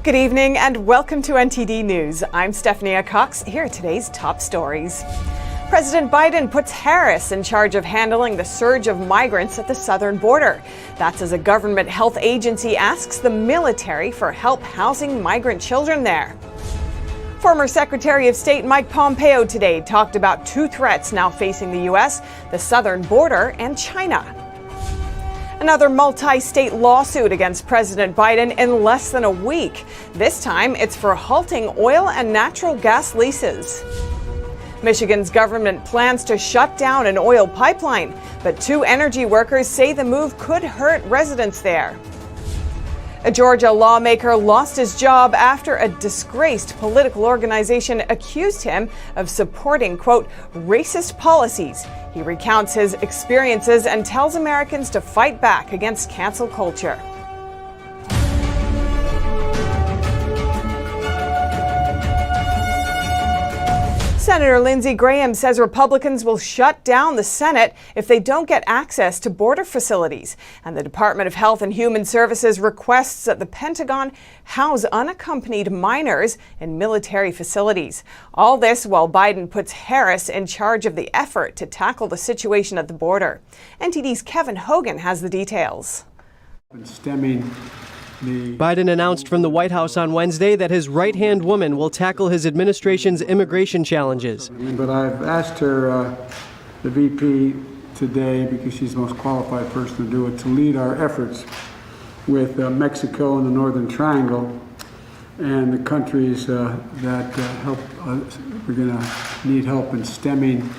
Good evening and welcome to NTD News. I'm Stephanie Cox. Here are today's top stories. President Biden puts Harris in charge of handling the surge of migrants at the southern border. That's as a government health agency asks the military for help housing migrant children there. Former Secretary of State Mike Pompeo today talked about two threats now facing the U.S., the southern border and China. Another multi-state lawsuit against President Biden in less than a week. This time, it's for halting oil and natural gas leases. Michigan's government plans to shut down an oil pipeline, but two energy workers say the move could hurt residents there. A Georgia lawmaker lost his job after a disgraced political organization accused him of supporting, quote, racist policies. He recounts his experiences and tells Americans to fight back against cancel culture. Senator Lindsey Graham says Republicans will shut down the Senate if they don't get access to border facilities. And the Department of Health and Human Services requests that the Pentagon house unaccompanied minors in military facilities. All this while Biden puts Harris in charge of the effort to tackle the situation at the border. NTD's Kevin Hogan has the details. Biden announced from the White House on Wednesday that his right-hand woman will tackle his administration's immigration challenges. But I've asked her, the VP today, because she's the most qualified person to do it, to lead our efforts with Mexico and the Northern Triangle and the countries that help. We're going to need help in stemming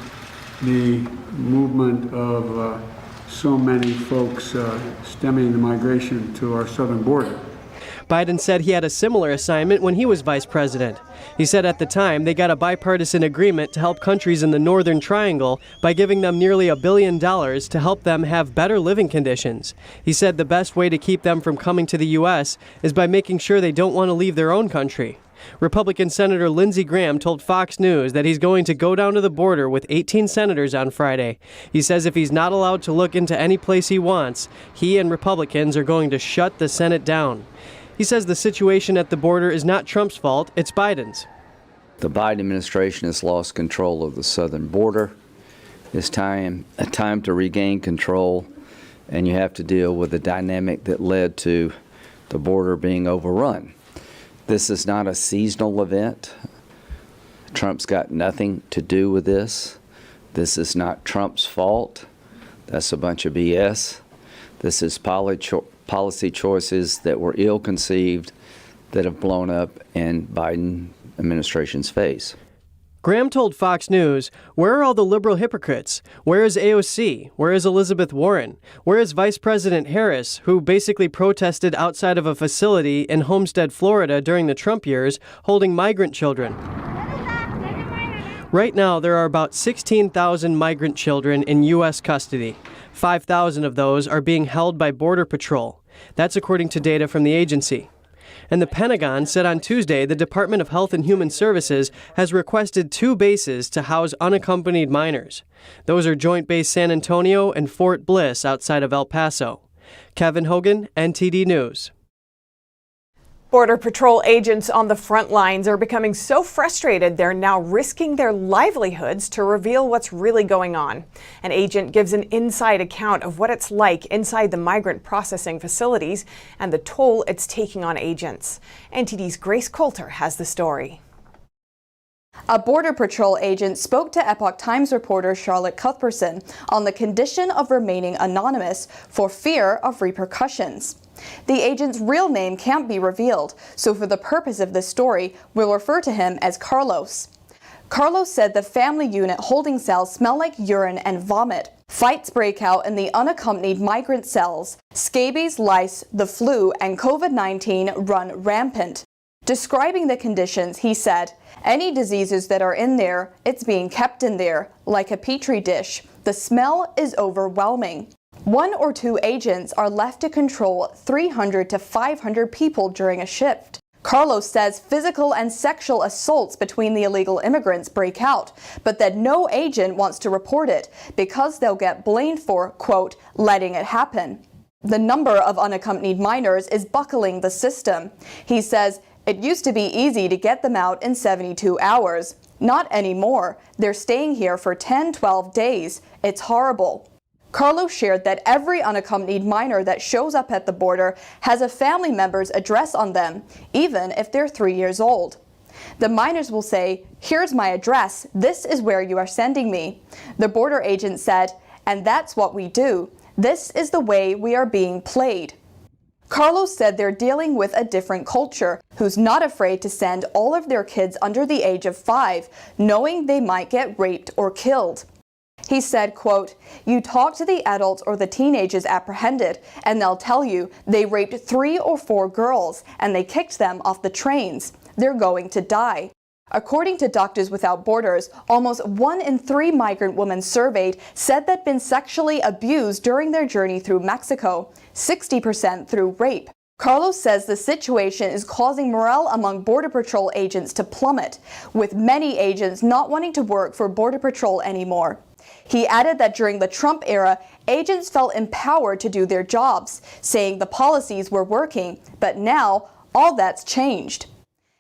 the movement of so many folks stemming the migration to our southern border. Biden said he had a similar assignment when he was vice president. He said at the time they got a bipartisan agreement to help countries in the Northern Triangle by giving them nearly $1 billion to help them have better living conditions. He said the best way to keep them from coming to the U.S. is by making sure they don't want to leave their own country. Republican Senator Lindsey Graham told Fox News that he's going to go down to the border with 18 senators on Friday. He says if he's not allowed to look into any place he wants, he and Republicans are going to shut the Senate down. He says the situation at the border is not Trump's fault, it's Biden's. The Biden administration has lost control of the southern border. It's time to regain control, and you have to deal with the dynamic that led to the border being overrun. This is not a seasonal event. Trump's got nothing to do with this. This is not Trump's fault. That's a bunch of BS. This is policy choices that were ill-conceived that have blown up in Biden administration's face. Graham told Fox News, where are all the liberal hypocrites? Where is AOC? Where is Elizabeth Warren? Where is Vice President Harris, who basically protested outside of a facility in Homestead, Florida during the Trump years, holding migrant children? Right now, there are about 16,000 migrant children in U.S. custody. 5,000 of those are being held by Border Patrol. That's according to data from the agency. And the Pentagon said on Tuesday the Department of Health and Human Services has requested two bases to house unaccompanied minors. Those are Joint Base San Antonio and Fort Bliss outside of El Paso. Kevin Hogan, NTD News. Border Patrol agents on the front lines are becoming so frustrated they're now risking their livelihoods to reveal what's really going on. An agent gives an inside account of what it's like inside the migrant processing facilities and the toll it's taking on agents. NTD's Grace Coulter has the story. A Border Patrol agent spoke to Epoch Times reporter Charlotte Cuthbertson on the condition of remaining anonymous for fear of repercussions. The agent's real name can't be revealed, so for the purpose of this story, we'll refer to him as Carlos. Carlos said the family unit holding cells smell like urine and vomit. Fights break out in the unaccompanied migrant cells. Scabies, lice, the flu, and COVID-19 run rampant. Describing the conditions, he said, any diseases that are in there, it's being kept in there, like a petri dish. The smell is overwhelming. 1 or 2 agents are left to control 300 to 500 people during a shift. Carlos says physical and sexual assaults between the illegal immigrants break out, but that no agent wants to report it because they'll get blamed for, quote, letting it happen. The number of unaccompanied minors is buckling the system. He says It used to be easy to get them out in 72 hours. Not anymore. They're staying here for 10-12 days. It's horrible. Carlos shared that every unaccompanied minor that shows up at the border has a family member's address on them, even if they're 3 years old. The minors will say, "Here's my address. This is where you are sending me." The border agent said, "And that's what we do. This is the way we are being played." Carlos said they're dealing with a different culture who's not afraid to send all of their kids under the age of 5, knowing they might get raped or killed. He said, quote, "You talk to the adults or the teenagers apprehended, and they'll tell you they raped 3 or 4 girls and they kicked them off the trains. They're going to die." According to Doctors Without Borders, almost 1 in 3 migrant women surveyed said they'd been sexually abused during their journey through Mexico, 60% through rape. Carlos says the situation is causing morale among Border Patrol agents to plummet, with many agents not wanting to work for Border Patrol anymore. He added that during the Trump era, agents felt empowered to do their jobs, saying the policies were working, but now all that's changed.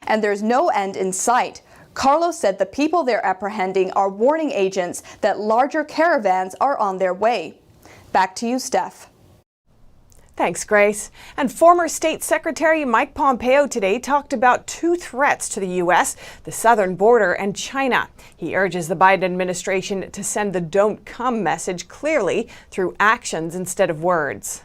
And there's no end in sight. Carlos said the people they're apprehending are warning agents that larger caravans are on their way. Back to you, Steph. Thanks, Grace. And former State Secretary Mike Pompeo today talked about 2 threats to the U.S., the southern border and China. He urges the Biden administration to send the "don't come" message clearly through actions instead of words.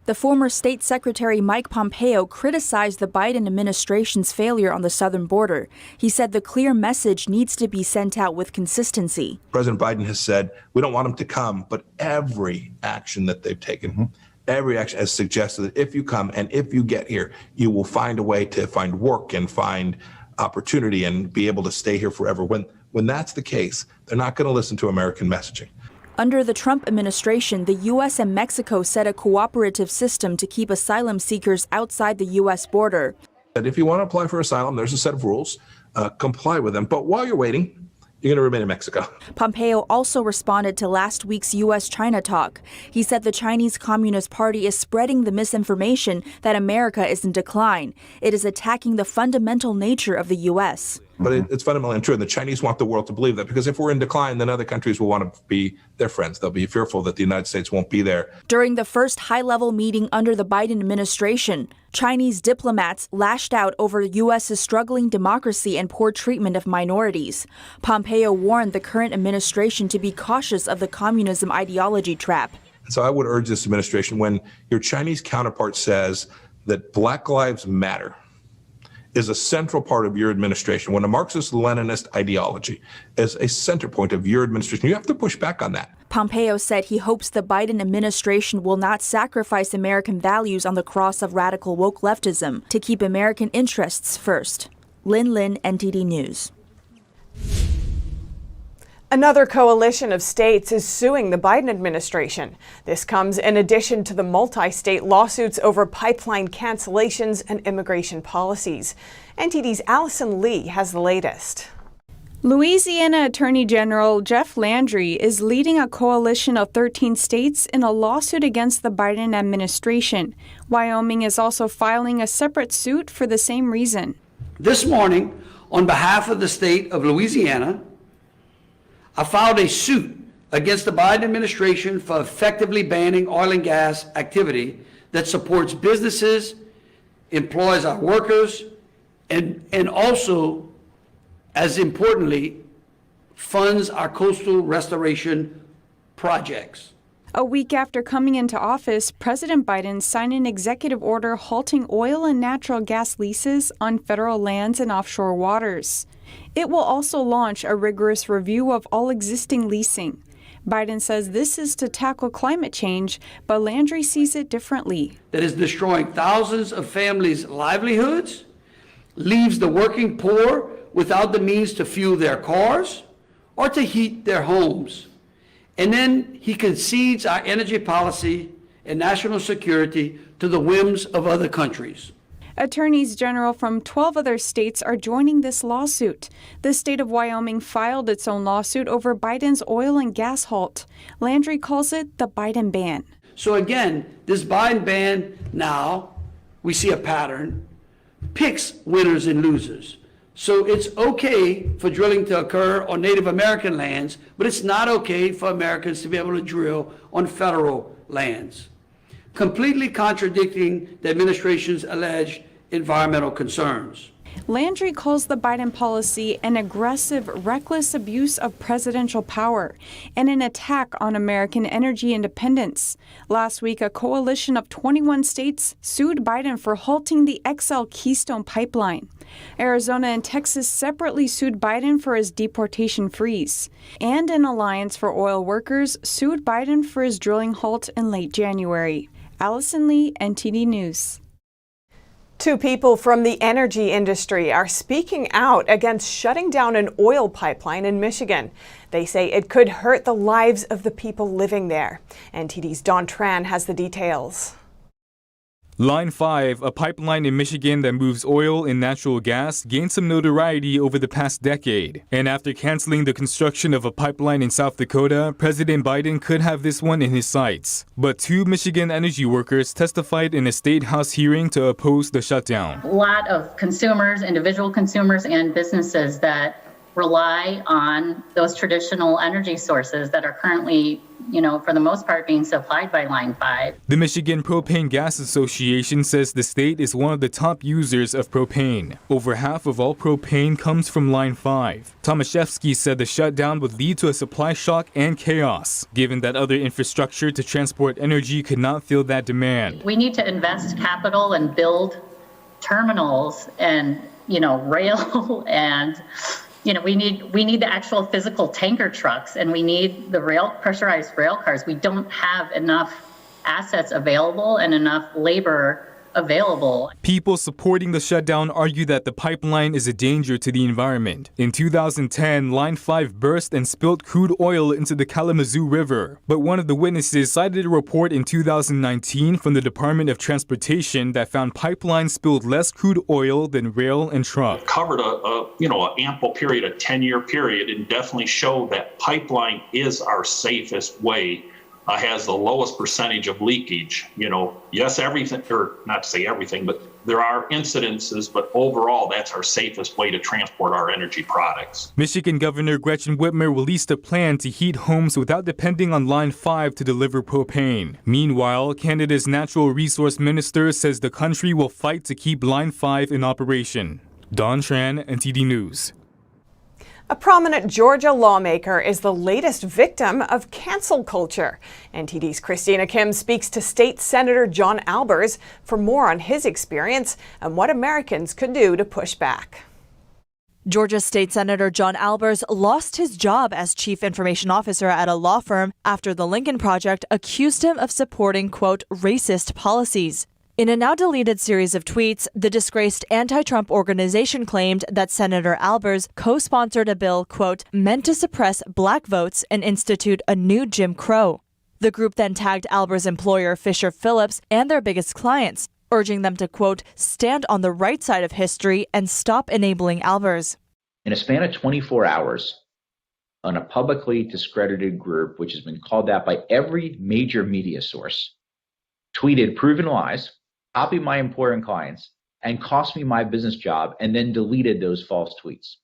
The former State Secretary Mike Pompeo criticized the Biden administration's failure on the southern border. He said the clear message needs to be sent out with consistency. President Biden has said, we don't want them to come, but every action that they've taken, every action has suggested that if you come and if you get here, you will find a way to find work and find opportunity and be able to stay here forever. When that's the case, they're not going to listen to American messaging. Under the Trump administration, the U.S. and Mexico set a cooperative system to keep asylum seekers outside the U.S. border. That if you want to apply for asylum, there's a set of rules, comply with them. But while you're waiting, you're going to remain in Mexico. Pompeo also responded to last week's U.S.-China talk. He said the Chinese Communist Party is spreading the misinformation that America is in decline. It is attacking the fundamental nature of the U.S. But it's fundamentally untrue. And the Chinese want the world to believe that, because if we're in decline, then other countries will want to be their friends. They'll be fearful that the United States won't be there. During the first high-level meeting under the Biden administration, Chinese diplomats lashed out over the U.S.'s struggling democracy and poor treatment of minorities. Pompeo warned the current administration to be cautious of the communism ideology trap. So I would urge this administration, when your Chinese counterpart says that Black Lives Matter is a central part of your administration, when a Marxist-Leninist ideology is a center point of your administration, you have to push back on that. Pompeo said he hopes the Biden administration will not sacrifice American values on the cross of radical woke leftism to keep American interests first. Lin, NTD News. Another coalition of states is suing the Biden administration. This comes in addition to the multi-state lawsuits over pipeline cancellations and immigration policies. NTD's Allison Lee has the latest. Louisiana Attorney General Jeff Landry is leading a coalition of 13 states in a lawsuit against the Biden administration. Wyoming is also filing a separate suit for the same reason. This morning, on behalf of the state of Louisiana, I filed a suit against the Biden administration for effectively banning oil and gas activity that supports businesses, employs our workers, and also, as importantly, funds our coastal restoration projects. A week after coming into office, President Biden signed an executive order halting oil and natural gas leases on federal lands and offshore waters. It will also launch a rigorous review of all existing leasing. Biden says this is to tackle climate change, but Landry sees it differently. That is destroying thousands of families' livelihoods, leaves the working poor without the means to fuel their cars or to heat their homes. And then he concedes our energy policy and national security to the whims of other countries. Attorneys general from 12 other states are joining this lawsuit. The state of Wyoming filed its own lawsuit over Biden's oil and gas halt. Landry calls it the Biden ban. So again, this Biden ban, now we see a pattern. picks winners and losers. So it's okay for drilling to occur on Native American lands, but it's not okay for Americans to be able to drill on federal lands, completely contradicting the administration's alleged environmental concerns. Landry calls the Biden policy an aggressive, reckless abuse of presidential power and an attack on American energy independence. Last week, a coalition of 21 states sued Biden for halting the XL Keystone pipeline. Arizona and Texas separately sued Biden for his deportation freeze. And an alliance for oil workers sued Biden for his drilling halt in late January. Allison Lee, NTD News. Two people from the energy industry are speaking out against shutting down an oil pipeline in Michigan. They say it could hurt the lives of the people living there. NTD's Don Tran has the details. Line 5, a pipeline in Michigan that moves oil and natural gas, gained some notoriety over the past decade. And after canceling the construction of a pipeline in South Dakota, President Biden could have this one in his sights. But two Michigan energy workers testified in a state house hearing to oppose the shutdown. A lot of consumers, individual consumers and businesses that rely on those traditional energy sources that are currently, for the most part being supplied by Line 5. The Michigan Propane Gas Association says the state is one of the top users of propane. Over half of all propane comes from Line 5. Tomaszewski said the shutdown would lead to a supply shock and chaos, given that other infrastructure to transport energy could not fill that demand. We need to invest capital and build terminals and, rail and we need the actual physical tanker trucks, and we need the pressurized rail cars. We don't have enough assets available and enough labor available. People supporting the shutdown argue that the pipeline is a danger to the environment. In 2010, Line 5 burst and spilled crude oil into the Kalamazoo River. But one of the witnesses cited a report in 2019 from the Department of Transportation that found pipelines spilled less crude oil than rail and truck. Covered an ample period, a 10-year period, and definitely showed that pipeline is our safest way. Has the lowest percentage of leakage. Yes, everything, or not to say everything, but there are incidences, but overall, that's our safest way to transport our energy products. Michigan Governor Gretchen Whitmer released a plan to heat homes without depending on Line 5 to deliver propane. Meanwhile, Canada's Natural Resource Minister says the country will fight to keep Line 5 in operation. Don Tran, NTD News. A prominent Georgia lawmaker is the latest victim of cancel culture. NTD's Christina Kim speaks to State Senator John Albers for more on his experience and what Americans could do to push back. Georgia State Senator John Albers lost his job as chief information officer at a law firm after the Lincoln Project accused him of supporting, quote, racist policies. In a now-deleted series of tweets, the disgraced anti-Trump organization claimed that Senator Albers co-sponsored a bill, quote, meant to suppress black votes and institute a new Jim Crow. The group then tagged Albers' employer Fisher Phillips and their biggest clients, urging them to, quote, stand on the right side of history and stop enabling Albers. In a span of 24 hours, on a publicly discredited group, which has been called out by every major media source, tweeted proven lies, copied my employer and clients, and cost me my business job, and then deleted those false tweets.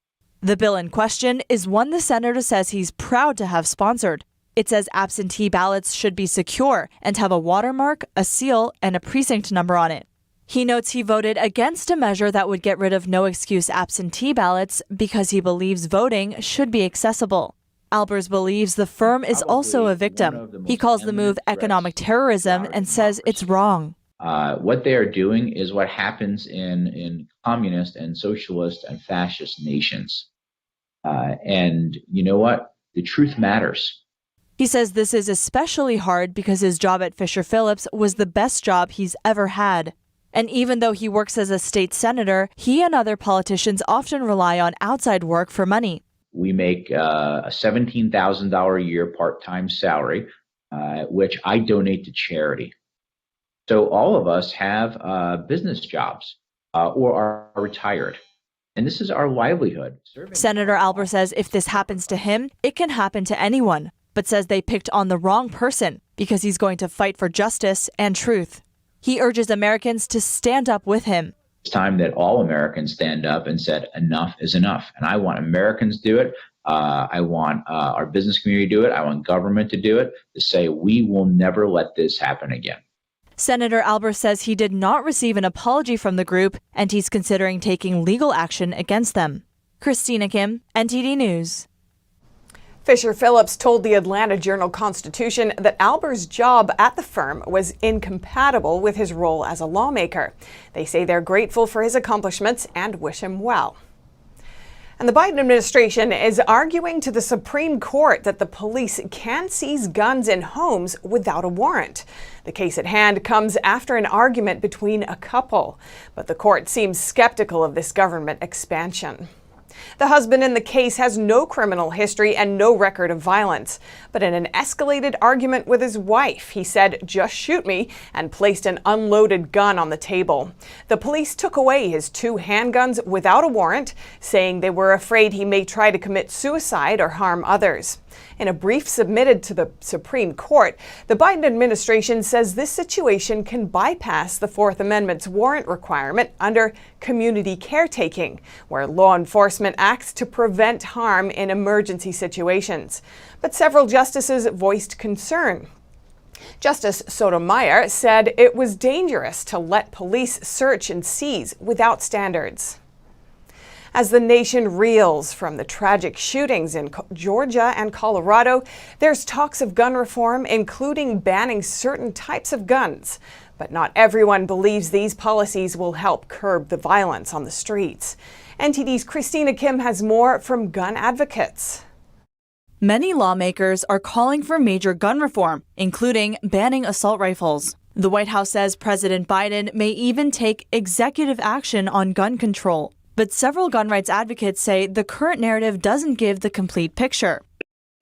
The bill in question is one the senator says he's proud to have sponsored. It says absentee ballots should be secure and have a watermark, a seal, and a precinct number on it. He notes he voted against a measure that would get rid of no-excuse absentee ballots because he believes voting should be accessible. Albers believes the firm is also a victim. He calls the move economic terrorism and says it's wrong. What they are doing is what happens in communist and socialist and fascist nations. And you know what? The truth matters. He says this is especially hard because his job at Fisher Phillips was the best job he's ever had. And even though he works as a state senator, he and other politicians often rely on outside work for money. We make a $17,000 a year part-time salary, which I donate to charity. So all of us have business jobs or are retired. And this is our livelihood. Senator Albers says if this happens to him, it can happen to anyone, but says they picked on the wrong person because he's going to fight for justice and truth. He urges Americans to stand up with him. It's time that all Americans stand up and said, enough is enough. And I want Americans to do it. I want our business community to do it. I want government to do it, to say we will never let this happen again. Senator Albers says he did not receive an apology from the group, and he's considering taking legal action against them. Christina Kim, NTD News. Fisher Phillips told the Atlanta Journal-Constitution that Albers' job at the firm was incompatible with his role as a lawmaker. They say they're grateful for his accomplishments and wish him well. And the Biden administration is arguing to the Supreme Court that the police can seize guns in homes without a warrant. The case at hand comes after an argument between a couple, but the court seems skeptical of this government expansion. The husband in the case has no criminal history and no record of violence. But in an escalated argument with his wife, he said, "Just shoot me," and placed an unloaded gun on the table. The police took away his 2 handguns without a warrant, saying they were afraid he may try to commit suicide or harm others. In a brief submitted to the Supreme Court, the Biden administration says this situation can bypass the Fourth Amendment's warrant requirement under community caretaking, where law enforcement acts to prevent harm in emergency situations. But several justices voiced concern. Justice Sotomayor said it was dangerous to let police search and seize without standards. As the nation reels from the tragic shootings in Georgia and Colorado, there's talks of gun reform, including banning certain types of guns. But not everyone believes these policies will help curb the violence on the streets. NTD's Christina Kim has more from gun advocates. Many lawmakers are calling for major gun reform, including banning assault rifles. The White House says President Biden may even take executive action on gun control. But several gun rights advocates say the current narrative doesn't give the complete picture.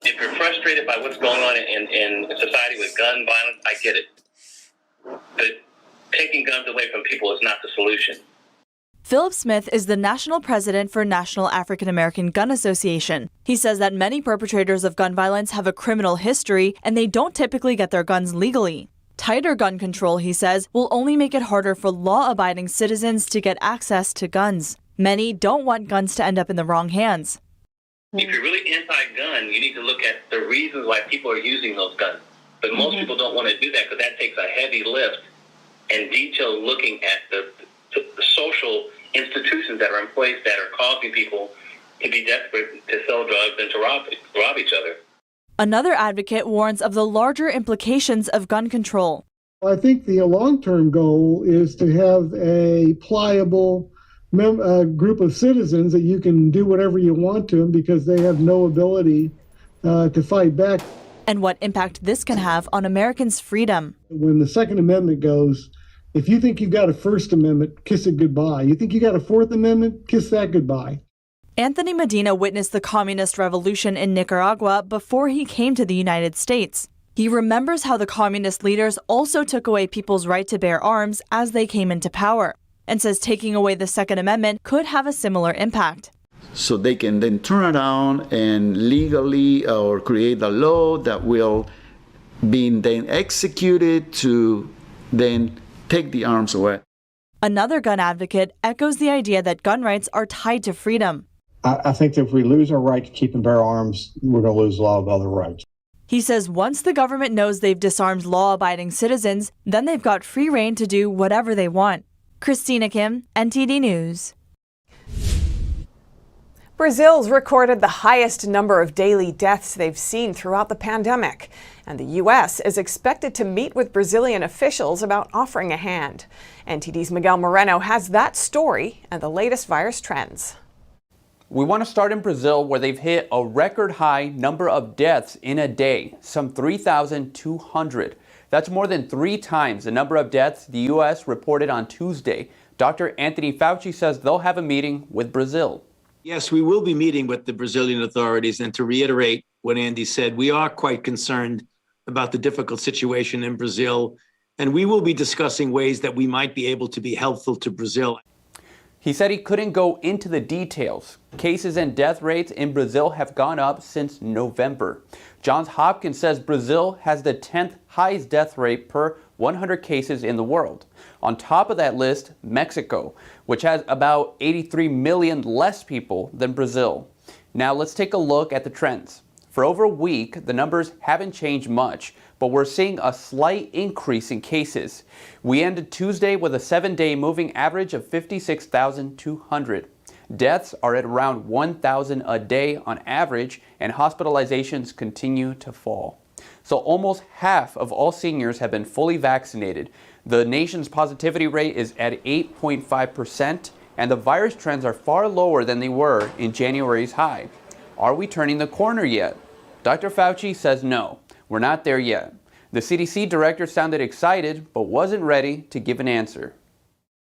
If you're frustrated by what's going on in society with gun violence, I get it. But taking guns away from people is not the solution. Philip Smith is the national president for National African American Gun Association. He says that many perpetrators of gun violence have a criminal history and they don't typically get their guns legally. Tighter gun control, he says, will only make it harder for law-abiding citizens to get access to guns. Many don't want guns to end up in the wrong hands. If you're really anti-gun, you need to look at the reasons why people are using those guns. But most people don't want to do that because that takes a heavy lift and detailed looking at the social institutions that are in place that are causing people to be desperate to sell drugs and to rob each other. Another advocate warns of the larger implications of gun control. I think the long-term goal is to have a pliable group of citizens that you can do whatever you want to them because they have no ability to fight back. And what impact this can have on Americans' freedom. When the Second Amendment goes, if you think you've got a First Amendment, kiss it goodbye. You think you got a Fourth Amendment, kiss that goodbye. Anthony Medina witnessed the communist revolution in Nicaragua before he came to the United States. He remembers how the communist leaders also took away people's right to bear arms as they came into power, and says taking away the Second Amendment could have a similar impact. So they can then turn around and legally or create a law that will be then executed to then take the arms away. Another gun advocate echoes the idea that gun rights are tied to freedom. I think that if we lose our right to keep and bear arms, we're going to lose a lot of other rights. He says once the government knows they've disarmed law-abiding citizens, then they've got free rein to do whatever they want. Christina Kim, NTD News. Brazil's recorded the highest number of daily deaths they've seen throughout the pandemic, and the U.S. is expected to meet with Brazilian officials about offering a hand. NTD's Miguel Moreno has that story and the latest virus trends. We want to start in Brazil, where they've hit a record high number of deaths in a day, some 3,200. That's more than 3 times the number of deaths the U.S. reported on Tuesday. Dr. Anthony Fauci says they'll have a meeting with Brazil. Yes, we will be meeting with the Brazilian authorities. And to reiterate what Andy said, we are quite concerned about the difficult situation in Brazil. And we will be discussing ways that we might be able to be helpful to Brazil. He said he couldn't go into the details. Cases and death rates in Brazil have gone up since November. Johns Hopkins says Brazil has the 10th highest death rate per 100 cases in the world. On top of that list, Mexico, which has about 83 million less people than Brazil. Now let's take a look at the trends. For over a week, the numbers haven't changed much, but we're seeing a slight increase in cases. We ended Tuesday with a 7-day moving average of 56,200. Deaths are at around 1,000 a day on average, and hospitalizations continue to fall. So almost half of all seniors have been fully vaccinated. The nation's positivity rate is at 8.5%, and the virus trends are far lower than they were in January's high. Are we turning the corner yet? Dr. Fauci says no, we're not there yet. The CDC director sounded excited, but wasn't ready to give an answer.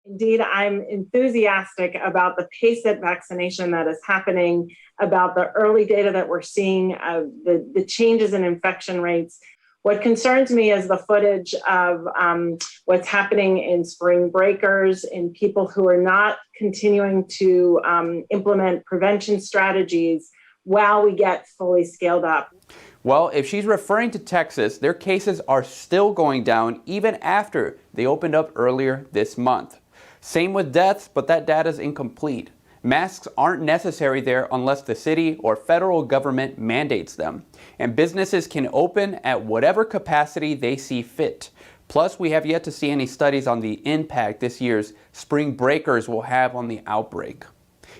Indeed, I'm enthusiastic about the pace of vaccination that is happening, about the early data that we're seeing, the changes in infection rates. What concerns me is the footage of what's happening in spring breakers, in people who are not continuing to implement prevention strategies while we get fully scaled up. Well, if she's referring to Texas, their cases are still going down even after they opened up earlier this month. Same with deaths, but that data is incomplete. Masks aren't necessary there unless the city or federal government mandates them. And businesses can open at whatever capacity they see fit. Plus, we have yet to see any studies on the impact this year's spring breakers will have on the outbreak.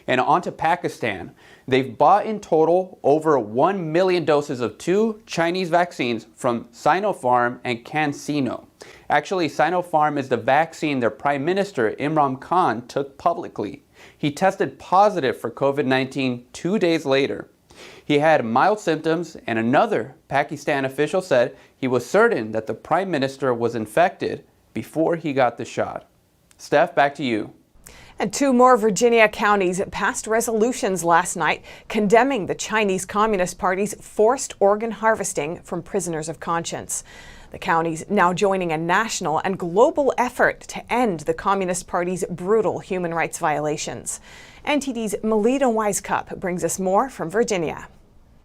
And on to Pakistan. They've bought in total over 1 million doses of 2 Chinese vaccines from Sinopharm and CanSino. Actually, Sinopharm is the vaccine their Prime Minister Imran Khan took publicly. He tested positive for COVID-19 2 days later. He had mild symptoms, and another Pakistan official said he was certain that the Prime Minister was infected before he got the shot. Steph, back to you. And 2 more Virginia counties passed resolutions last night condemning the Chinese Communist Party's forced organ harvesting from prisoners of conscience. The counties now joining a national and global effort to end the Communist Party's brutal human rights violations. NTD's Melita Wisecup brings us more from Virginia.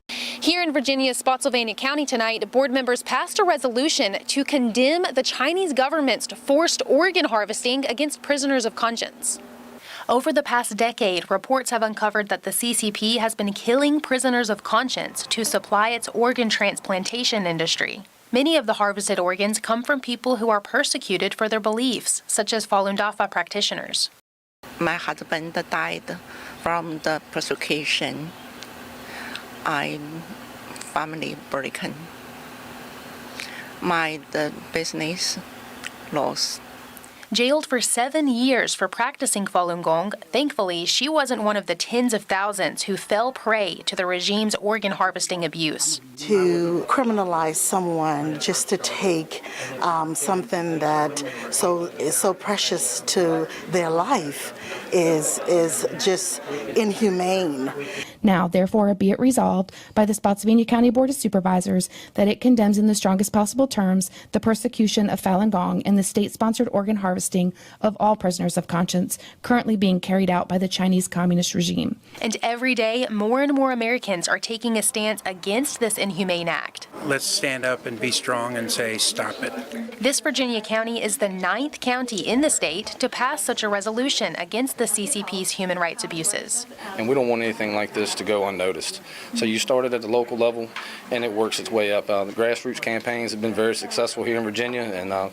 Here in Virginia's Spotsylvania County tonight, board members passed a resolution to condemn the Chinese government's forced organ harvesting against prisoners of conscience. Over the past decade, reports have uncovered that the CCP has been killing prisoners of conscience to supply its organ transplantation industry. Many of the harvested organs come from people who are persecuted for their beliefs, such as Falun Dafa practitioners. My husband died from the persecution. I'm family broken. The business lost. Jailed for 7 years for practicing Falun Gong, thankfully she wasn't one of the tens of thousands who fell prey to the regime's organ harvesting abuse. To criminalize someone just to take something that is so precious to their life is just inhumane. Now, therefore, be it resolved by the Spotsylvania County Board of Supervisors that it condemns in the strongest possible terms the persecution of Falun Gong and the state-sponsored organ harvesting of all prisoners of conscience currently being carried out by the Chinese Communist regime. And every day, more and more Americans are taking a stance against this inhumane act. Let's stand up and be strong and say, stop it. This Virginia county is the 9th county in the state to pass such a resolution against the CCP's human rights abuses. And we don't want anything like this to go unnoticed. So you started at the local level, and it works its way up. The grassroots campaigns have been very successful here in Virginia, and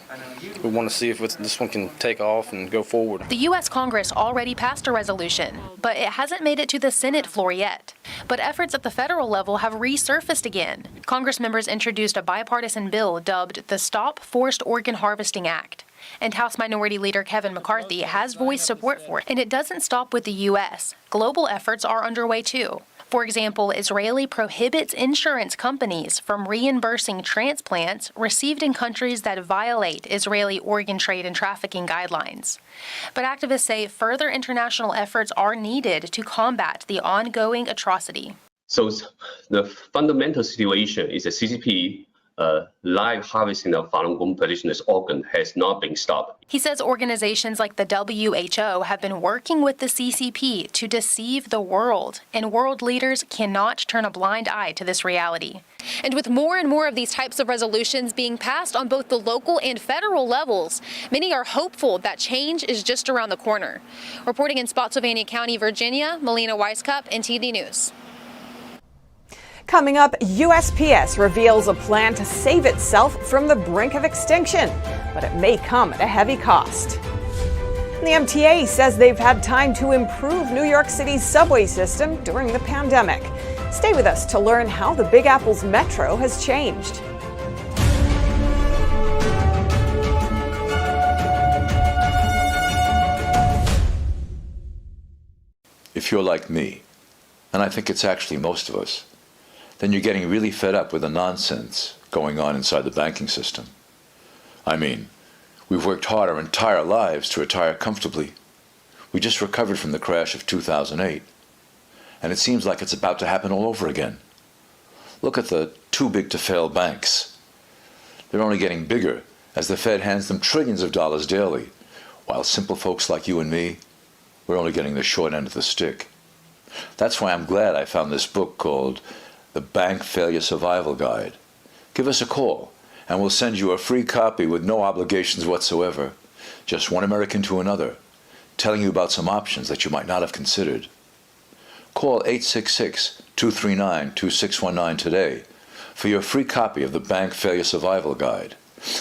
we want to see if this one can take off and go forward. The U.S. Congress already passed a resolution, but it hasn't made it to the Senate floor yet. But efforts at the federal level have resurfaced again. Congress members introduced a bipartisan bill dubbed the Stop Forced Organ Harvesting Act. And House Minority Leader Kevin McCarthy has voiced support for it. And it doesn't stop with the U.S. Global efforts are underway too. For example, Israeli prohibits insurance companies from reimbursing transplants received in countries that violate Israeli organ trade and trafficking guidelines. But activists say further international efforts are needed to combat the ongoing atrocity. So the fundamental situation is the CCP live harvesting of Falun Gong practitioners' organ has not been stopped. He says organizations like the WHO have been working with the CCP to deceive the world, and world leaders cannot turn a blind eye to this reality. And with more and more of these types of resolutions being passed on both the local and federal levels, many are hopeful that change is just around the corner. Reporting in Spotsylvania County, Virginia, Melina Weisskopf, NTD News. Coming up, USPS reveals a plan to save itself from the brink of extinction, but it may come at a heavy cost. And the MTA says they've had time to improve New York City's subway system during the pandemic. Stay with us to learn how the Big Apple's metro has changed. If you're like me, and I think it's actually most of us, then you're getting really fed up with the nonsense going on inside the banking system. I mean, we've worked hard our entire lives to retire comfortably. We just recovered from the crash of 2008, and it seems like it's about to happen all over again. Look at the too-big-to-fail banks. They're only getting bigger as the Fed hands them trillions of dollars daily, while simple folks like you and me, we're only getting the short end of the stick. That's why I'm glad I found this book called The Bank Failure Survival Guide. Give us a call, and we'll send you a free copy with no obligations whatsoever. Just one American to another, telling you about some options that you might not have considered. Call 866-239-2619 today for your free copy of the Bank Failure Survival Guide.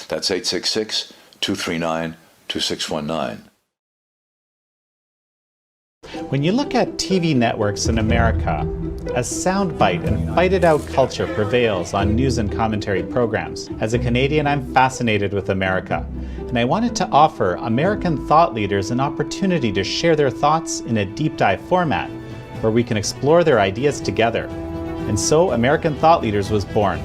That's 866-239-2619. When you look at TV networks in America, a soundbite and fight-it-out culture prevails on news and commentary programs. As a Canadian, I'm fascinated with America, and I wanted to offer American thought leaders an opportunity to share their thoughts in a deep dive format, where we can explore their ideas together. And so American Thought Leaders was born.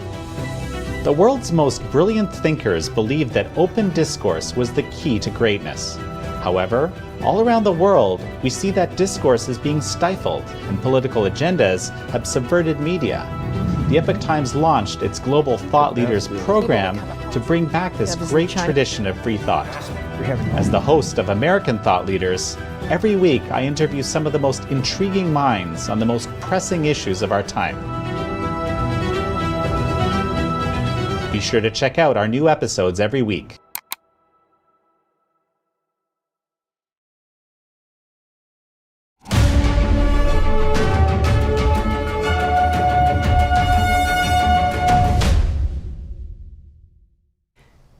The world's most brilliant thinkers believed that open discourse was the key to greatness. However, all around the world, we see that discourse is being stifled, and political agendas have subverted media. The Epoch Times launched its Global Thought Leaders program to bring back this great tradition of free thought. As the host of American Thought Leaders, every week I interview some of the most intriguing minds on the most pressing issues of our time. Be sure to check out our new episodes every week.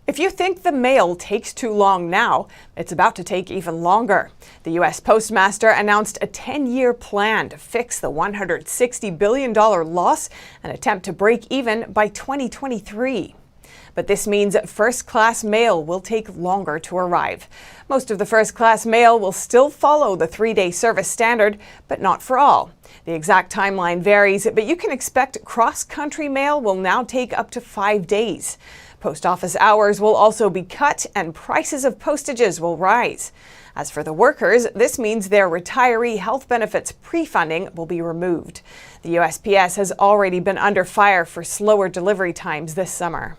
If you think the mail takes too long now, it's about to take even longer. The U.S. Postmaster announced a 10-year plan to fix the $160 billion loss and attempt to break even by 2023. But this means first-class mail will take longer to arrive. Most of the first-class mail will still follow the 3-day service standard, but not for all. The exact timeline varies, but you can expect cross-country mail will now take up to 5 days. Post office hours will also be cut and prices of postages will rise. As for the workers, this means their retiree health benefits pre-funding will be removed. The USPS has already been under fire for slower delivery times this summer.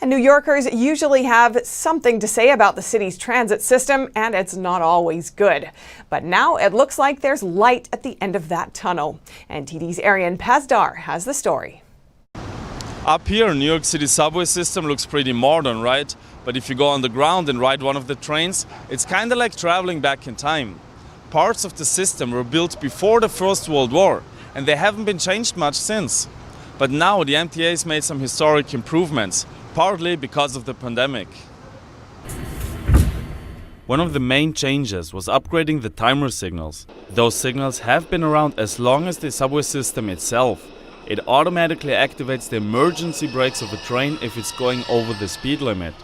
And New Yorkers usually have something to say about the city's transit system, and it's not always good. But now it looks like there's light at the end of that tunnel. NTD's Arian Pazdar has the story. Up here, New York City subway system looks pretty modern, right? But if you go on the ground and ride one of the trains, it's kind of like traveling back in time. Parts of the system were built before the First World War, and they haven't been changed much since. But now the MTA has made some historic improvements, partly because of the pandemic. One of the main changes was upgrading the timer signals. Those signals have been around as long as the subway system itself. It automatically activates the emergency brakes of a train if it's going over the speed limit.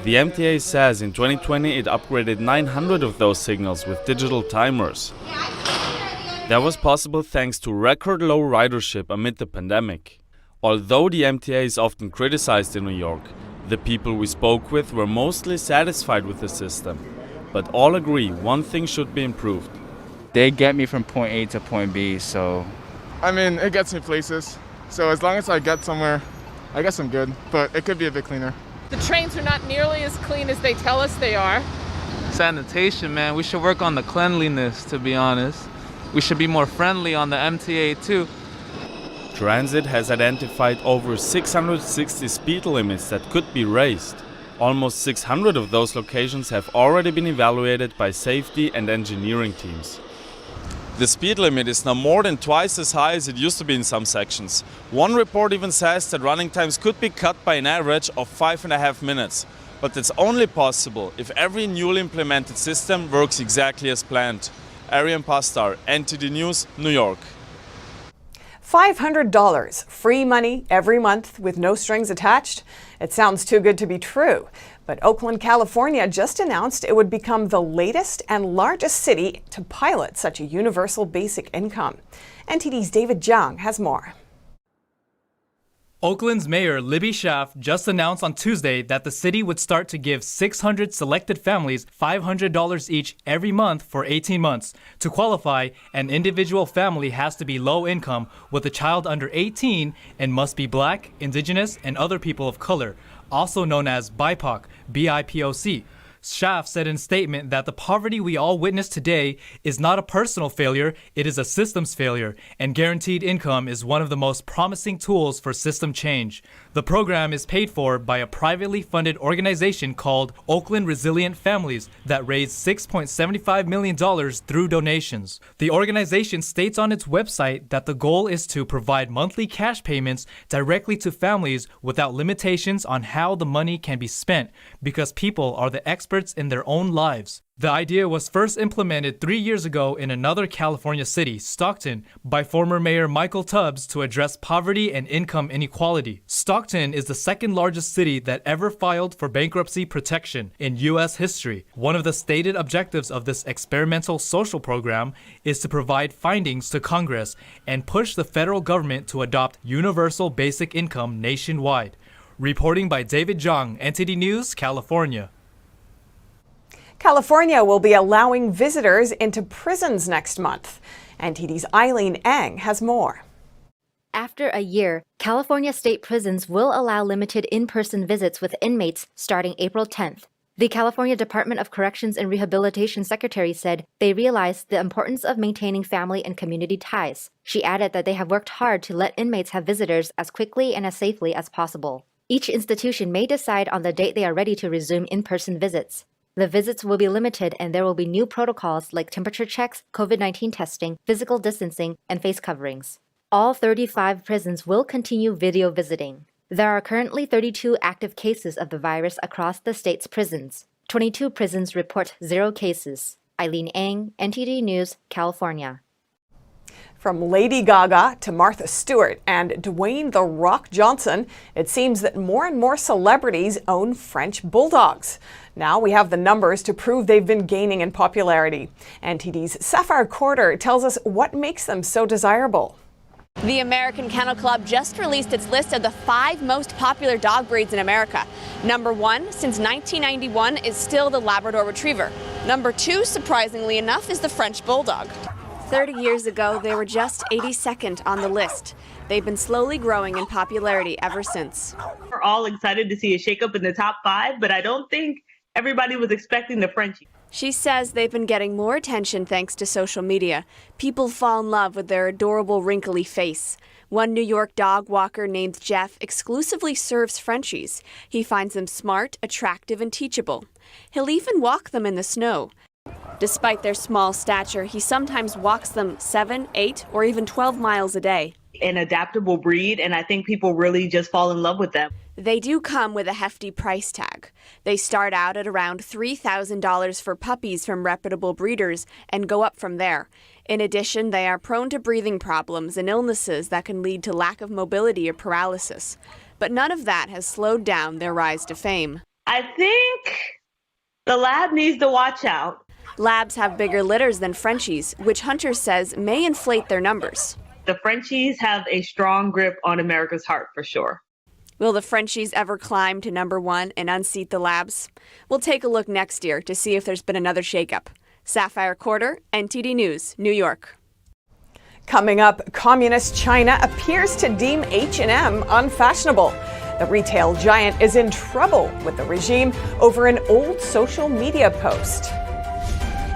The MTA says in 2020 it upgraded 900 of those signals with digital timers. That was possible thanks to record low ridership amid the pandemic. Although the MTA is often criticized in New York, the people we spoke with were mostly satisfied with the system. But all agree one thing should be improved. They get me from point A to point B, so... I mean, it gets me places. So as long as I get somewhere, I guess I'm good, but it could be a bit cleaner. The trains are not nearly as clean as they tell us they are. Sanitation, man. We should work on the cleanliness, to be honest. We should be more friendly on the MTA too. Transit has identified over 660 speed limits that could be raised. Almost 600 of those locations have already been evaluated by safety and engineering teams. The speed limit is now more than twice as high as it used to be in some sections. One report even says that running times could be cut by an average of 5.5 minutes. But that's only possible if every newly implemented system works exactly as planned. Arian Pastar, NTD News, New York. $500, free money every month with no strings attached? It sounds too good to be true. But Oakland, California just announced it would become the latest and largest city to pilot such a universal basic income. NTD's David Zhang has more. Oakland's Mayor Libby Schaaf just announced on Tuesday that the city would start to give 600 selected families $500 each every month for 18 months. To qualify, an individual family has to be low income with a child under 18 and must be Black, Indigenous, and other people of color, also known as BIPOC, BIPOC. Schaaf said in a statement that the poverty we all witness today is not a personal failure, it is a systems failure, and guaranteed income is one of the most promising tools for system change. The program is paid for by a privately funded organization called Oakland Resilient Families that raised $6.75 million through donations. The organization states on its website that the goal is to provide monthly cash payments directly to families without limitations on how the money can be spent, because people are the experts in their own lives. The idea was first implemented 3 years ago in another California city, Stockton, by former Mayor Michael Tubbs to address poverty and income inequality. Stockton is the second largest city that ever filed for bankruptcy protection in U.S. history. One of the stated objectives of this experimental social program is to provide findings to Congress and push the federal government to adopt universal basic income nationwide. Reporting by David Zhang, NTD News, California. California will be allowing visitors into prisons next month. NTD's Eileen Eng has more. After a year, California state prisons will allow limited in-person visits with inmates starting April 10th. The California Department of Corrections and Rehabilitation Secretary said they realized the importance of maintaining family and community ties. She added that they have worked hard to let inmates have visitors as quickly and as safely as possible. Each institution may decide on the date they are ready to resume in-person visits. The visits will be limited and there will be new protocols like temperature checks, COVID-19 testing, physical distancing, and face coverings. All 35 prisons will continue video visiting. There are currently 32 active cases of the virus across the state's prisons. 22 prisons report 0 cases. Eileen Eng, NTD News, California. From Lady Gaga to Martha Stewart and Dwayne "The Rock" Johnson, it seems that more and more celebrities own French bulldogs. Now we have the numbers to prove they've been gaining in popularity. NTD's Sapphire Corder tells us what makes them so desirable. The American Kennel Club just released its list of the 5 most popular dog breeds in America. Number 1, since 1991, is still the Labrador Retriever. Number 2, surprisingly enough, is the French Bulldog. 30 years ago, they were just 82nd on the list. They've been slowly growing in popularity ever since. We're all excited to see a shakeup in the top 5, but I don't think everybody was expecting the Frenchie. She says they've been getting more attention thanks to social media. People fall in love with their adorable wrinkly face. One New York dog walker named Jeff exclusively serves Frenchies. He finds them smart, attractive, and teachable. He'll even walk them in the snow. Despite their small stature, he sometimes walks them 7, 8, or even 12 miles a day. An adaptable breed, and I think people really just fall in love with them. They do come with a hefty price tag. They start out at around $3,000 for puppies from reputable breeders and go up from there. In addition, they are prone to breathing problems and illnesses that can lead to lack of mobility or paralysis. But none of that has slowed down their rise to fame. I think the lab needs to watch out. Labs have bigger litters than Frenchies, which Hunter says may inflate their numbers. The Frenchies have a strong grip on America's heart for sure. Will the Frenchies ever climb to number 1 and unseat the Labs? We'll take a look next year to see if there's been another shakeup. Sapphire Corder, NTD News, New York. Coming up, Communist China appears to deem H&M unfashionable. The retail giant is in trouble with the regime over an old social media post.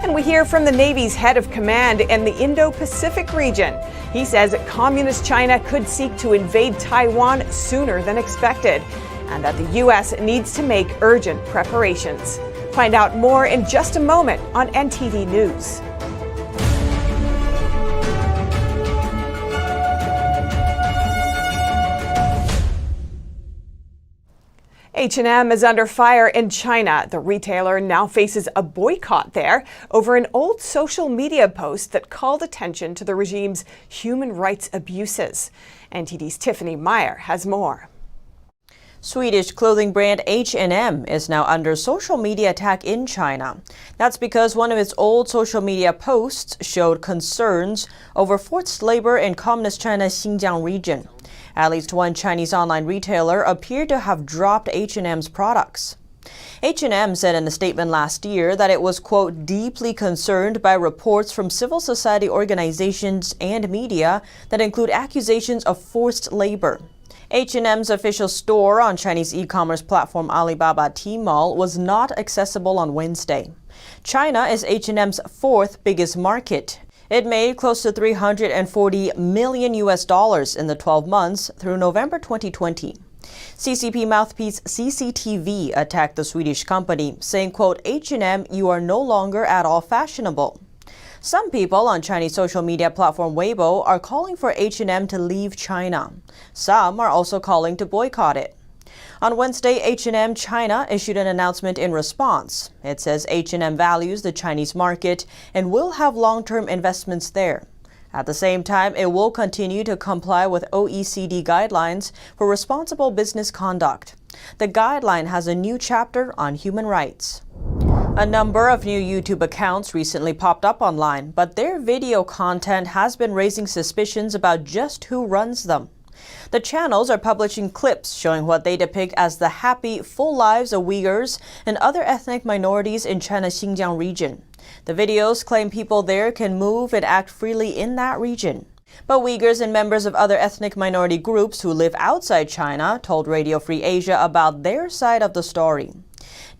And we hear from the Navy's head of command in the Indo-Pacific region. He says Communist China could seek to invade Taiwan sooner than expected, and that the U.S. needs to make urgent preparations. Find out more in just a moment on NTD News. H&M is under fire in China. The retailer now faces a boycott there over an old social media post that called attention to the regime's human rights abuses. NTD's Tiffany Meyer has more. Swedish clothing brand H&M is now under social media attack in China. That's because one of its old social media posts showed concerns over forced labor in Communist China's Xinjiang region. At least one Chinese online retailer appeared to have dropped H&M's products. H&M said in a statement last year that it was, quote, deeply concerned by reports from civil society organizations and media that include accusations of forced labor. H&M's official store on Chinese e-commerce platform Alibaba Tmall was not accessible on Wednesday. China is H&M's fourth biggest market. It made close to $340 million in the 12 months through November 2020. CCP mouthpiece CCTV attacked the Swedish company, saying, quote, H&M, you are no longer at all fashionable. Some people on Chinese social media platform Weibo are calling for H&M to leave China. Some are also calling to boycott it. On Wednesday, H&M China issued an announcement in response. It says H&M values the Chinese market and will have long-term investments there. At the same time, it will continue to comply with OECD guidelines for responsible business conduct. The guideline has a new chapter on human rights. A number of new YouTube accounts recently popped up online, but their video content has been raising suspicions about just who runs them. The channels are publishing clips showing what they depict as the happy, full lives of Uyghurs and other ethnic minorities in China's Xinjiang region. The videos claim people there can move and act freely in that region. But Uyghurs and members of other ethnic minority groups who live outside China told Radio Free Asia about their side of the story.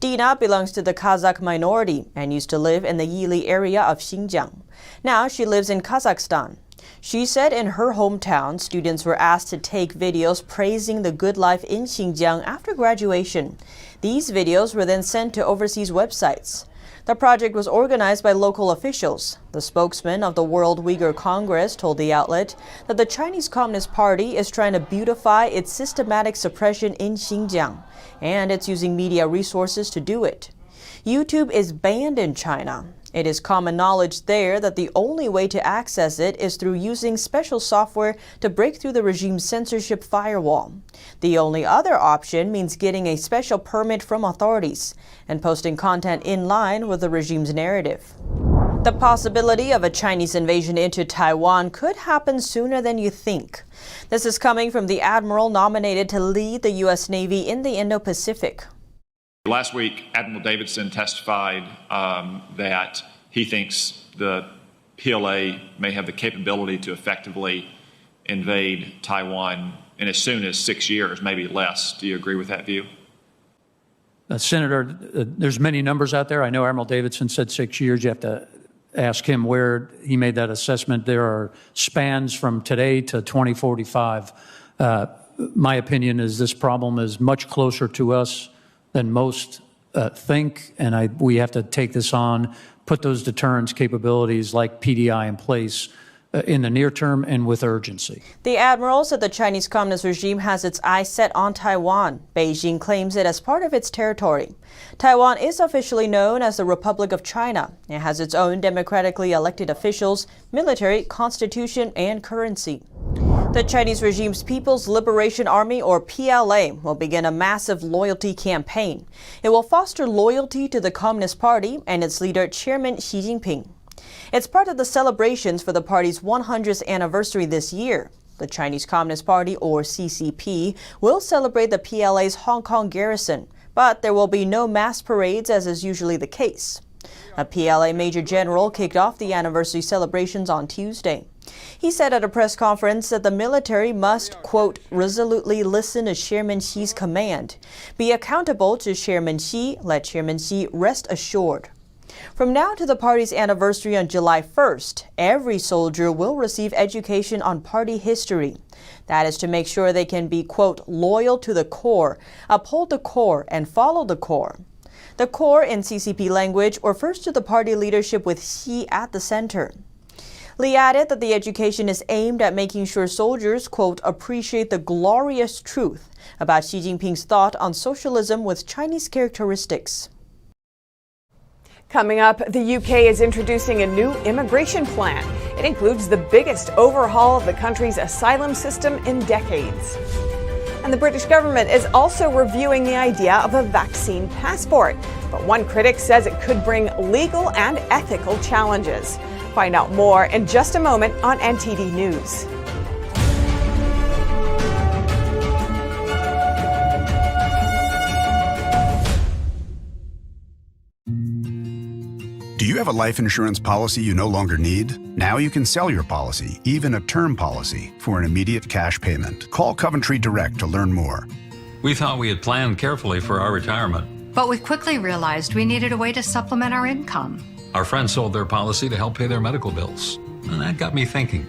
Dina belongs to the Kazakh minority and used to live in the Yili area of Xinjiang. Now she lives in Kazakhstan. She said in her hometown, students were asked to take videos praising the good life in Xinjiang after graduation. These videos were then sent to overseas websites. The project was organized by local officials. The spokesman of the World Uyghur Congress told the outlet that the Chinese Communist Party is trying to beautify its systematic suppression in Xinjiang, and it's using media resources to do it. YouTube is banned in China. It is common knowledge there that the only way to access it is through using special software to break through the regime's censorship firewall. The only other option means getting a special permit from authorities and posting content in line with the regime's narrative. The possibility of a Chinese invasion into Taiwan could happen sooner than you think. This is coming from the Admiral nominated to lead the U.S. Navy in the Indo-Pacific. Last week, Admiral Davidson testified that he thinks the PLA may have the capability to effectively invade Taiwan in as soon as 6 years, maybe less. Do you agree with that view? Senator, there's many numbers out there. I know Admiral Davidson said 6 years. You have to ask him where he made that assessment. There are spans from today to 2045. My opinion is this problem is much closer to us than most think, and we have to take this on, put those deterrence capabilities like PDI in place in the near term and with urgency. The Admiral said the Chinese Communist regime has its eyes set on Taiwan. Beijing claims it as part of its territory. Taiwan is officially known as the Republic of China. It has its own democratically elected officials, military, constitution, and currency. The Chinese regime's People's Liberation Army, or PLA, will begin a massive loyalty campaign. It will foster loyalty to the Communist Party and its leader, Chairman Xi Jinping. It's part of the celebrations for the party's 100th anniversary this year. The Chinese Communist Party, or CCP, will celebrate the PLA's Hong Kong garrison, but there will be no mass parades as is usually the case. A PLA Major General kicked off the anniversary celebrations on Tuesday. He said at a press conference that the military must, quote, resolutely listen to Chairman Xi's command, be accountable to Chairman Xi, let Chairman Xi rest assured. From now to the party's anniversary on July 1st, every soldier will receive education on party history. That is to make sure they can be, quote, loyal to the core, uphold the core, and follow the core. The core in CCP language refers to the party leadership with Xi at the center. Li added that the education is aimed at making sure soldiers, quote, appreciate the glorious truth about Xi Jinping's thought on socialism with Chinese characteristics. Coming up, the UK is introducing a new immigration plan. It includes the biggest overhaul of the country's asylum system in decades. And the British government is also reviewing the idea of a vaccine passport. But one critic says it could bring legal and ethical challenges. Find out more in just a moment on NTD News. Do you have a life insurance policy you no longer need? Now you can sell your policy, even a term policy, for an immediate cash payment. Call Coventry Direct to learn more. We thought we had planned carefully for our retirement. But we quickly realized we needed a way to supplement our income. Our friends sold their policy to help pay their medical bills. And that got me thinking.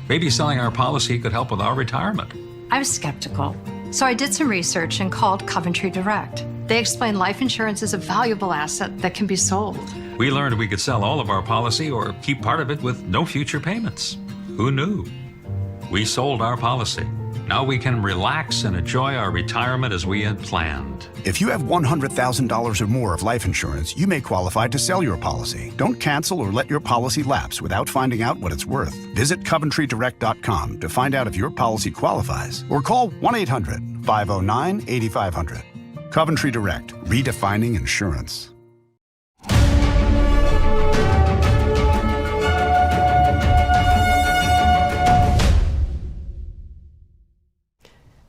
Maybe selling our policy could help with our retirement. I was skeptical, so I did some research and called Coventry Direct. They explained life insurance is a valuable asset that can be sold. We learned we could sell all of our policy or keep part of it with no future payments. Who knew? We sold our policy. Now we can relax and enjoy our retirement as we had planned. If you have $100,000 or more of life insurance, you may qualify to sell your policy. Don't cancel or let your policy lapse without finding out what it's worth. Visit CoventryDirect.com to find out if your policy qualifies, or call 1-800-509-8500. Coventry Direct, redefining insurance.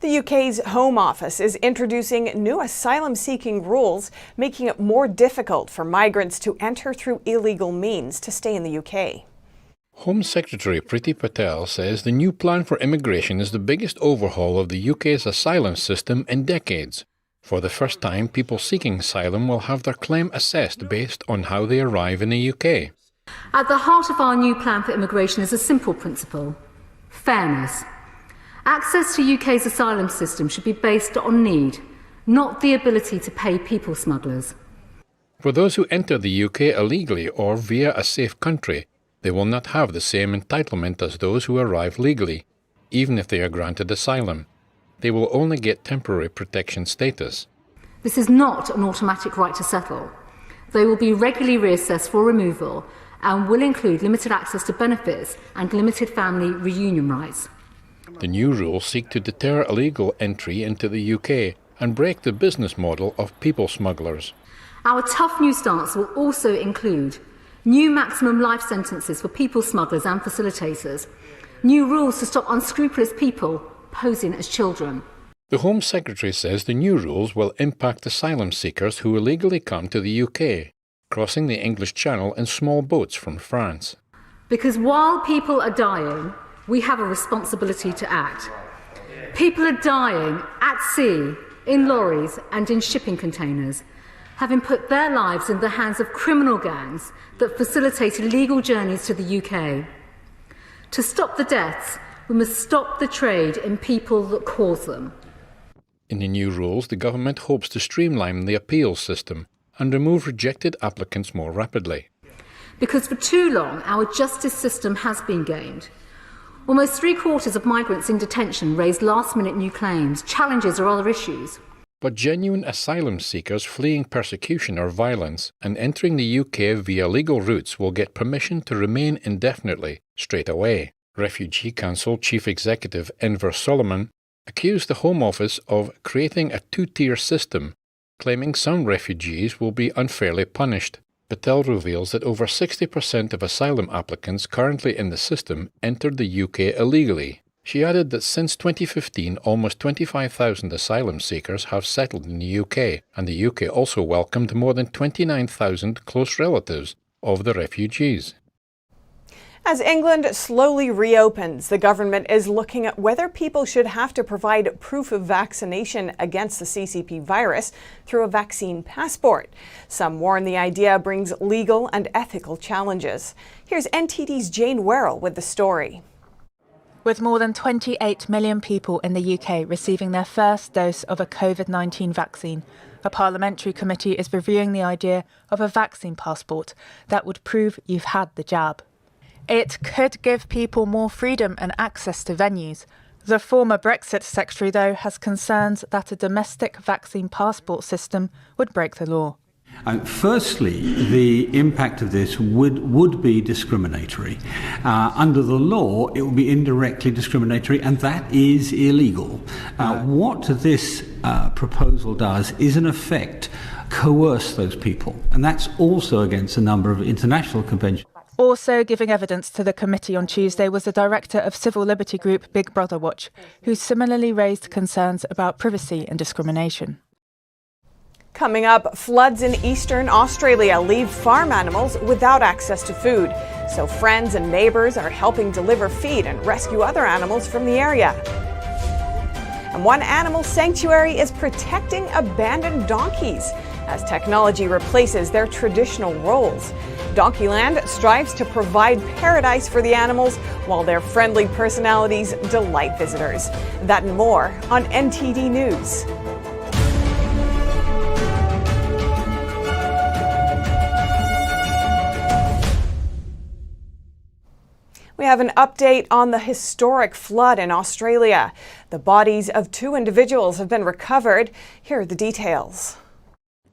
The UK's Home Office is introducing new asylum-seeking rules, making it more difficult for migrants to enter through illegal means to stay in the UK. Home Secretary Priti Patel says the new plan for immigration is the biggest overhaul of the UK's asylum system in decades. For the first time, people seeking asylum will have their claim assessed based on how they arrive in the UK. At the heart of our new plan for immigration is a simple principle: fairness. Access to UK's asylum system should be based on need, not the ability to pay people smugglers. For those who enter the UK illegally or via a safe country, they will not have the same entitlement as those who arrive legally, even if they are granted asylum. They will only get temporary protection status. This is not an automatic right to settle. They will be regularly reassessed for removal and will include limited access to benefits and limited family reunion rights. The new rules seek to deter illegal entry into the UK and break the business model of people smugglers. Our tough new stance will also include new maximum life sentences for people smugglers and facilitators, new rules to stop unscrupulous people posing as children. The Home Secretary says the new rules will impact asylum seekers who illegally come to the UK, crossing the English Channel in small boats from France. Because while people are dying, we have a responsibility to act. People are dying at sea, in lorries and in shipping containers, having put their lives in the hands of criminal gangs that facilitate illegal journeys to the UK. To stop the deaths, we must stop the trade in people that cause them. In the new rules, the government hopes to streamline the appeals system and remove rejected applicants more rapidly. Because for too long, our justice system has been gamed. Almost 3/4 of migrants in detention raise last-minute new claims, challenges or other issues. But genuine asylum seekers fleeing persecution or violence and entering the UK via legal routes will get permission to remain indefinitely, straight away. Refugee Council Chief Executive Enver Solomon accused the Home Office of creating a two-tier system, claiming some refugees will be unfairly punished. Patel reveals that over 60% of asylum applicants currently in the system entered the UK illegally. She added that since 2015, almost 25,000 asylum seekers have settled in the UK, and the UK also welcomed more than 29,000 close relatives of the refugees. As England slowly reopens, the government is looking at whether people should have to provide proof of vaccination against the CCP virus through a vaccine passport. Some warn the idea brings legal and ethical challenges. Here's NTD's Jane Werrell with the story. With more than 28 million people in the UK receiving their first dose of a COVID-19 vaccine, a parliamentary committee is reviewing the idea of a vaccine passport that would prove you've had the jab. It could give people more freedom and access to venues. The former Brexit secretary, though, has concerns that a domestic vaccine passport system would break the law. Firstly, the impact of this would be discriminatory. Under the law, it would be indirectly discriminatory, and that is illegal. What this proposal does is, in effect, coerce those people, and that's also against a number of international conventions. Also giving evidence to the committee on Tuesday was the director of civil liberty group Big Brother Watch, who similarly raised concerns about privacy and discrimination. Coming up, floods in eastern Australia leave farm animals without access to food. So friends and neighbours are helping deliver feed and rescue other animals from the area. And one animal sanctuary is protecting abandoned donkeys as technology replaces their traditional roles. Donkeyland strives to provide paradise for the animals while their friendly personalities delight visitors. That and more on NTD News. We have an update on the historic flood in Australia. The bodies of 2 individuals have been recovered. Here are the details.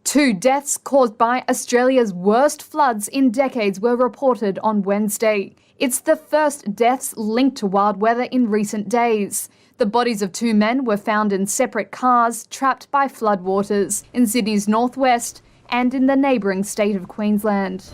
2 deaths caused by Australia's worst floods in decades were reported on Wednesday. It's the first deaths linked to wild weather in recent days. The bodies of 2 men were found in separate cars trapped by floodwaters in Sydney's northwest and in the neighbouring state of Queensland.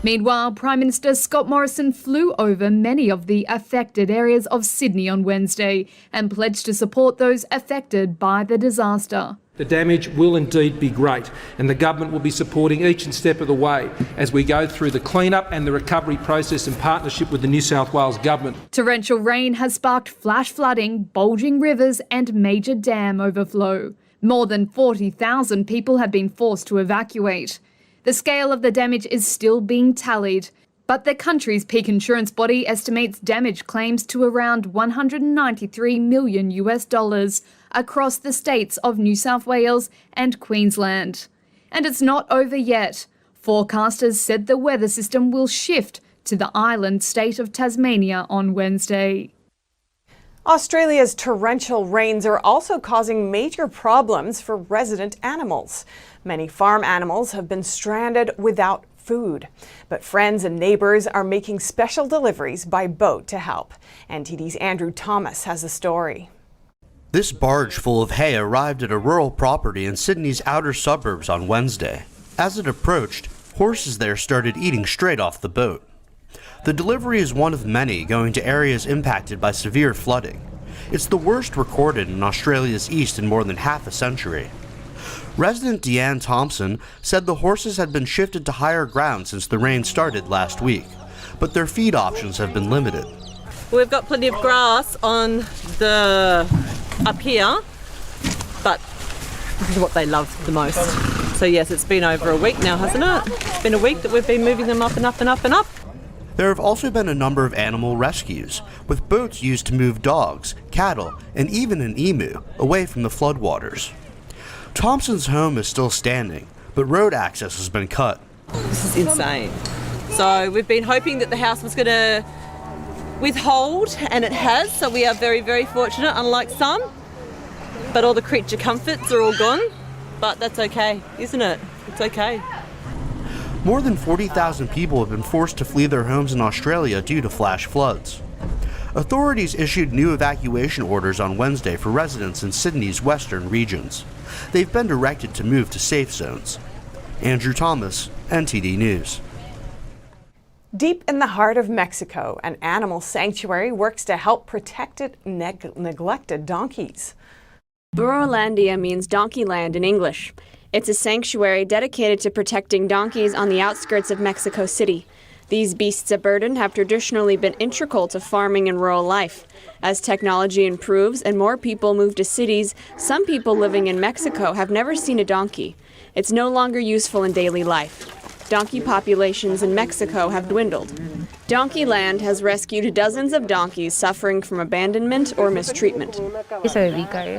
Meanwhile, Prime Minister Scott Morrison flew over many of the affected areas of Sydney on Wednesday and pledged to support those affected by the disaster. The damage will indeed be great, and the government will be supporting each step of the way as we go through the clean-up and the recovery process in partnership with the New South Wales Government. Torrential rain has sparked flash flooding, bulging rivers and major dam overflow. More than 40,000 people have been forced to evacuate. The scale of the damage is still being tallied, but the country's peak insurance body estimates damage claims to around $193 million across the states of New South Wales and Queensland. And it's not over yet. Forecasters said the weather system will shift to the island state of Tasmania on Wednesday. Australia's torrential rains are also causing major problems for resident animals. Many farm animals have been stranded without food, but friends and neighbours are making special deliveries by boat to help. NTD's Andrew Thomas has the story. This barge full of hay arrived at a rural property in Sydney's outer suburbs on Wednesday. As it approached, horses there started eating straight off the boat. The delivery is one of many going to areas impacted by severe flooding. It's the worst recorded in Australia's east in more than half a century. Resident Deanne Thompson said the horses had been shifted to higher ground since the rain started last week, but their feed options have been limited. We've got plenty of grass on up here, but this is what they love the most. So yes, it's been over a week now, hasn't it? It's been a week that we've been moving them up and up and up and up. There have also been a number of animal rescues, with boats used to move dogs, cattle, and even an emu away from the floodwaters. Thompson's home is still standing, but road access has been cut. This is insane. So we've been hoping that the house was going to withhold, and it has, so we are very, very fortunate, unlike some. But all the creature comforts are all gone, but that's okay, isn't it? It's okay. More than 40,000 people have been forced to flee their homes in Australia due to flash floods. Authorities issued new evacuation orders on Wednesday for residents in Sydney's western regions. They've been directed to move to safe zones. Andrew Thomas, NTD News. Deep in the heart of Mexico, an animal sanctuary works to help protected, neglected donkeys. Burrolandia means donkey land in English. It's a sanctuary dedicated to protecting donkeys on the outskirts of Mexico City. These beasts of burden have traditionally been integral to farming and rural life. As technology improves and more people move to cities, some people living in Mexico have never seen a donkey. It's no longer useful in daily life. Donkey populations in Mexico have dwindled. Donkeyland has rescued dozens of donkeys suffering from abandonment or mistreatment.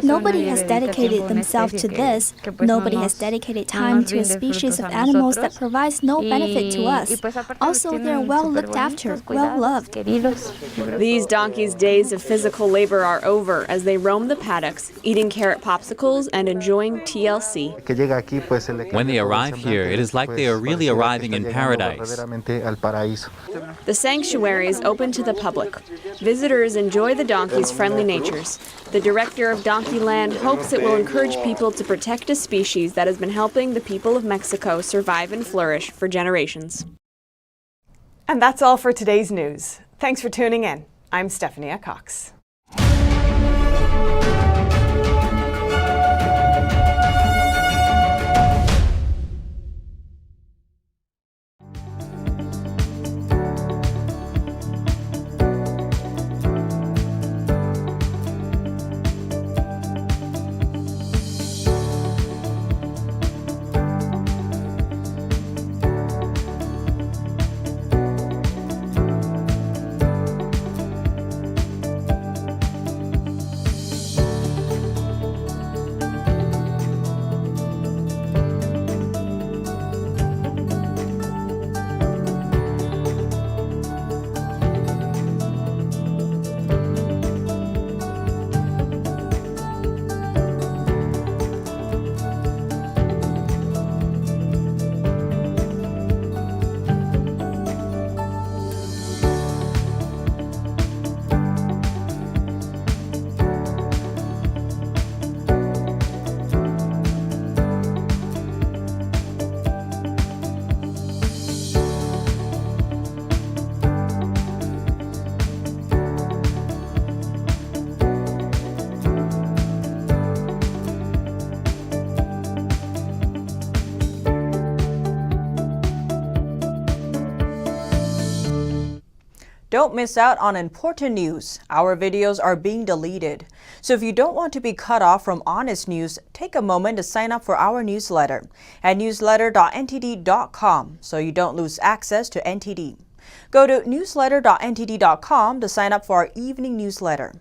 Nobody has dedicated themselves to this. Nobody has dedicated time to a species of animals that provides no benefit to us. Also, they are well looked after, well loved. These donkeys' days of physical labor are over as they roam the paddocks, eating carrot popsicles and enjoying TLC. When they arrive here, it is like they are really arriving in paradise. The sanctuary is open to the public. Visitors enjoy the donkeys' friendly natures. The director of Donkeyland hopes it will encourage people to protect a species that has been helping the people of Mexico survive and flourish for generations. And that's all for today's news. Thanks for tuning in. I'm Stephanie Cox. Don't miss out on important news. Our videos are being deleted. So if you don't want to be cut off from honest news, take a moment to sign up for our newsletter at newsletter.ntd.com so you don't lose access to NTD. Go to newsletter.ntd.com to sign up for our evening newsletter.